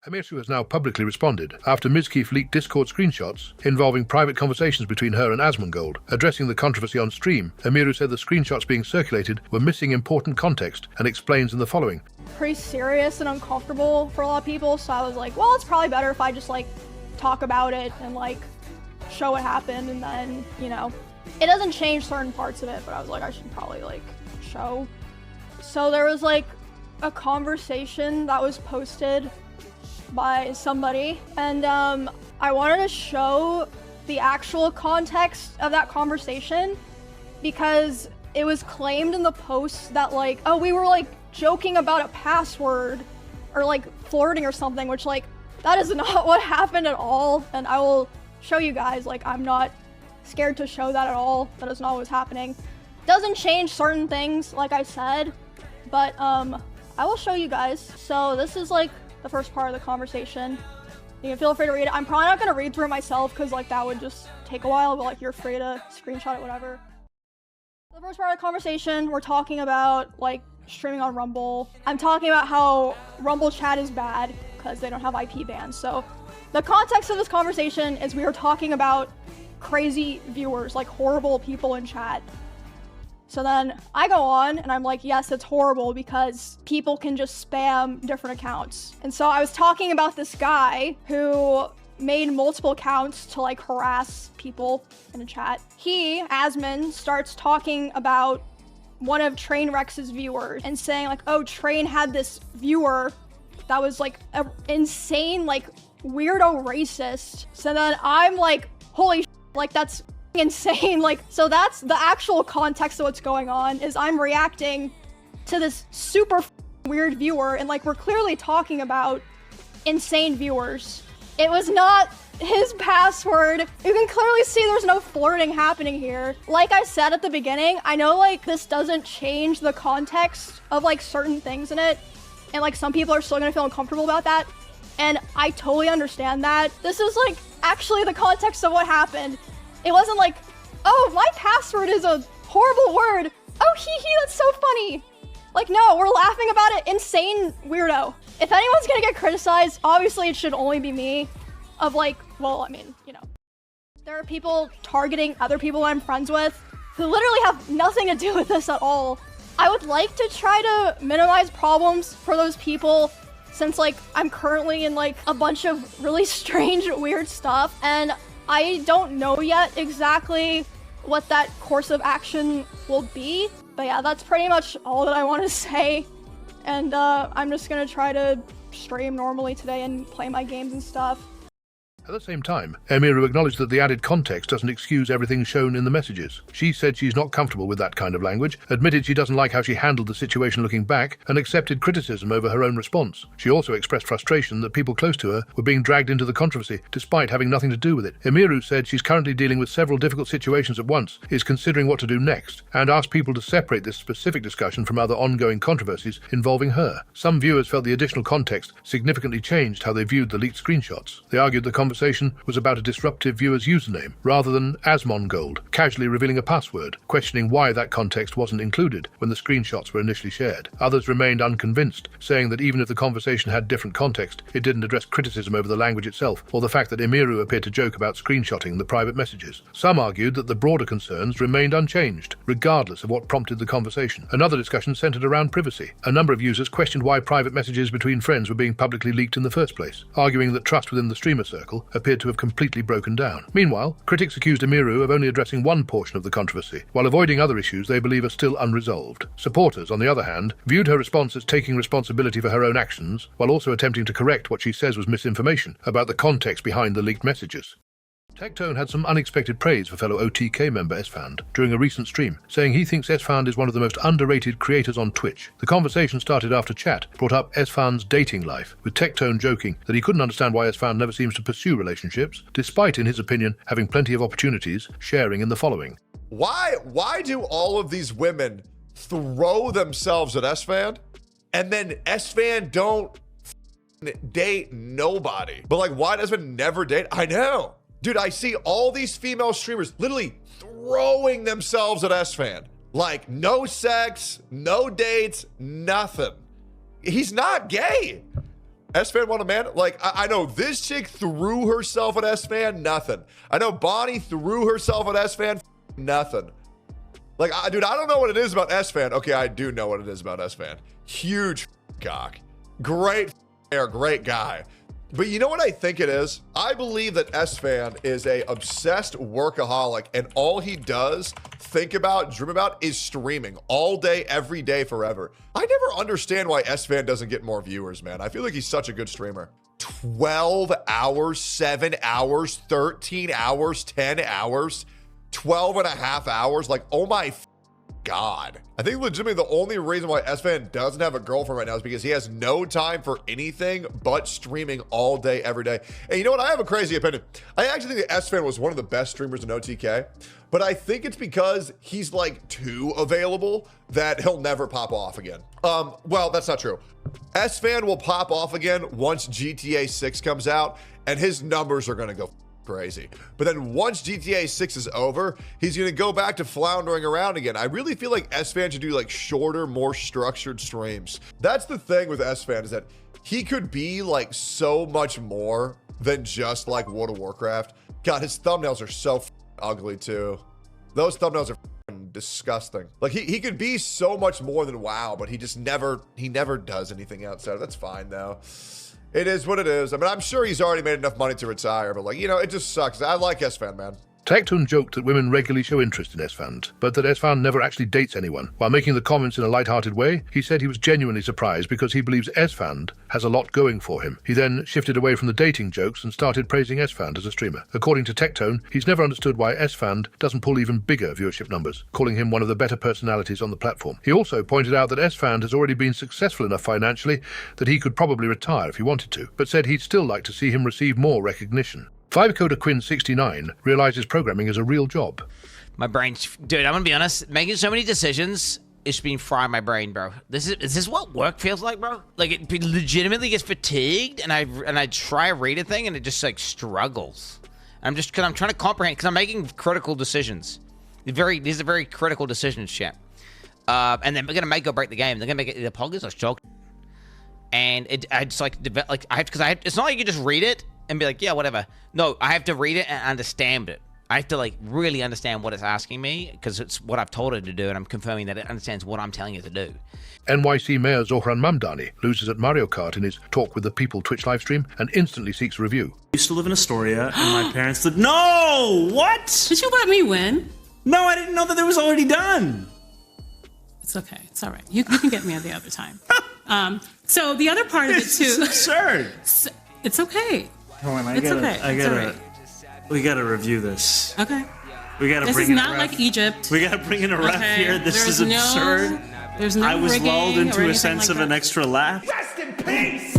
Emiru has now publicly responded after Mizkif leaked Discord screenshots involving private conversations between her and Asmongold. Addressing the controversy on stream, Emiru said the screenshots being circulated were missing important context and explains in the following. Pretty serious and uncomfortable for a lot of people, so I was like, well, it's probably better if I just like talk about it and like show what happened, and then, you know, it doesn't change certain parts of it, but I was like, I should probably like show. So there was like a conversation that was posted by somebody, and I wanted to show the actual context of that conversation because it was claimed in the post that like, oh, we were like joking about a password or like flirting or something, which like that is not what happened at all. And I will show you guys, like, I'm not scared to show that at all. That is not what was happening. Doesn't change certain things, like I said, but I will show you guys. So this is like the first part of the conversation. You can feel free to read it. I'm probably not going to read through it myself because like that would just take a while, but like you're free to screenshot it, whatever. The first part of the conversation, we're talking about like streaming on Rumble. I'm talking about how Rumble chat is bad because they don't have IP bans. So the context of this conversation is we were talking about crazy viewers, like horrible people in chat. So then I go on and I'm like, yes, it's horrible because people can just spam different accounts. And so I was talking about this guy who made multiple accounts to like harass people in the chat. He, Asmon, starts talking about one of Trainwreck's viewers and saying like, oh, Train had this viewer that was like a insane, like weirdo racist. So then I'm like, holy shit, like that's insane. Like, so that's the actual context of what's going on, is I'm reacting to this super weird viewer, and like we're clearly talking about insane viewers. It was not his password. You can clearly see there's no flirting happening here. Like I said at the beginning, I know like this doesn't change the context of like certain things in it, and like some people are still gonna feel uncomfortable about that, and I totally understand that. This is like actually the context of what happened. It wasn't like, oh, my password is a horrible word. Oh, hee hee, that's so funny. Like, no, we're laughing about it. Insane weirdo. If anyone's gonna get criticized, obviously it should only be me. Of like, well, I mean, you know. There are people targeting other people I'm friends with who literally have nothing to do with this at all. I would like to try to minimize problems for those people, since like I'm currently in like a bunch of really strange, weird stuff, and I don't know yet exactly what that course of action will be. But yeah, that's pretty much all that I want to say. And I'm just gonna try to stream normally today and play my games and stuff. At the same time, Emiru acknowledged that the added context doesn't excuse everything shown in the messages. She said she's not comfortable with that kind of language, admitted she doesn't like how she handled the situation looking back, and accepted criticism over her own response. She also expressed frustration that people close to her were being dragged into the controversy, despite having nothing to do with it. Emiru said she's currently dealing with several difficult situations at once, is considering what to do next, and asked people to separate this specific discussion from other ongoing controversies involving her. Some viewers felt the additional context significantly changed how they viewed the leaked screenshots. They argued the conversation was about a disruptive viewer's username, rather than Asmongold casually revealing a password, questioning why that context wasn't included when the screenshots were initially shared. Others remained unconvinced, saying that even if the conversation had different context, it didn't address criticism over the language itself, or the fact that Emiru appeared to joke about screenshotting the private messages. Some argued that the broader concerns remained unchanged, regardless of what prompted the conversation. Another discussion centered around privacy. A number of users questioned why private messages between friends were being publicly leaked in the first place, arguing that trust within the streamer circle appeared to have completely broken down. Meanwhile, critics accused Emiru of only addressing one portion of the controversy, while avoiding other issues they believe are still unresolved. Supporters, on the other hand, viewed her response as taking responsibility for her own actions, while also attempting to correct what she says was misinformation about the context behind the leaked messages. Tectone had some unexpected praise for fellow OTK member Esfand during a recent stream, saying he thinks Esfand is one of the most underrated creators on Twitch. The conversation started after chat brought up Esfand's dating life, with Tectone joking that he couldn't understand why Esfand never seems to pursue relationships, despite, in his opinion, having plenty of opportunities, sharing in the following. Why do all of these women throw themselves at Esfand, and then Esfand don't date nobody? But like, why does Esfand never date? I know. Dude, I see all these female streamers literally throwing themselves at Esfand. Like, no sex, no dates, nothing. He's not gay. S-Fan want a man? Like, I know this chick threw herself at S-Fan, nothing. I know Bonnie threw herself at S-Fan, nothing. Like, dude, I don't know what it is about S-Fan. Okay, I do know what it is about S-Fan. Huge cock. Great hair, great guy. But you know what I think it is? I believe that S-Fan is a obsessed workaholic, and all he does think about, dream about, is streaming all day, every day, forever. I never understand why S-Fan doesn't get more viewers, man. I feel like he's such a good streamer. 12 hours, 7 hours, 13 hours, 10 hours, 12 and a half hours. Like, oh my God. I think legitimately the only reason why S-Fan doesn't have a girlfriend right now is because he has no time for anything but streaming all day, every day. And you know what? I have a crazy opinion. I actually think that S-Fan was one of the best streamers in OTK, but I think it's because he's like too available that he'll never pop off again. Well, that's not true. S-Fan will pop off again once GTA 6 comes out, and his numbers are going to go crazy. But then once GTA 6 is over, he's going to go back to floundering around again. I really feel like S-Fan should do like shorter, more structured streams. That's the thing with S-Fan, is that he could be like so much more than just like World of Warcraft. God, his thumbnails are so ugly too. Those thumbnails are disgusting. Like he could be so much more than WoW, but he never does anything outside. That's fine though. It is what it is. I mean, I'm sure he's already made enough money to retire, but like, you know, it just sucks. I like S-Fan, man. Tectone joked that women regularly show interest in S-Fan, but that S-Fan never actually dates anyone. While making the comments in a light-hearted way, he said he was genuinely surprised because he believes S-Fan has a lot going for him. He then shifted away from the dating jokes and started praising S-Fan as a streamer. According to Tectone, he's never understood why S-Fan doesn't pull even bigger viewership numbers, calling him one of the better personalities on the platform. He also pointed out that S-Fan has already been successful enough financially that he could probably retire if he wanted to, but said he'd still like to see him receive more recognition. Fivecoder Quinn 69 realizes programming is a real job. My brain's, dude, I'm gonna be honest, making so many decisions is being frying my brain, bro. Is this what work feels like, bro? Like, it legitimately gets fatigued, and I try to read a thing and it just like struggles. I'm trying to comprehend, because I'm making critical decisions. These are very critical decisions, champ. And then we're gonna make or break the game. They're gonna make it either POKIs or choke. And it's like it's not like you just read it and be like, yeah, whatever. No, I have to read it and understand it. I have to like really understand what it's asking me, because it's what I've told it to do, and I'm confirming that it understands what I'm telling it to do. NYC Mayor Zohran Mamdani loses at Mario Kart in his Talk with the People Twitch livestream and instantly seeks review. I used to live in Astoria, and my parents said, no, what? Did you let me win? No, I didn't know that it was already done. It's okay. It's all right. You can get me at the other time. So the other part of it too. It's absurd. It's okay. Hold on, It's okay. We gotta review this. Okay. We gotta This bring is in a not ref. like Egypt. We gotta bring in a ref Okay. here. This There's is absurd. There's no I was rigging lulled or into a anything sense like of an that. extra laugh. Rest in peace!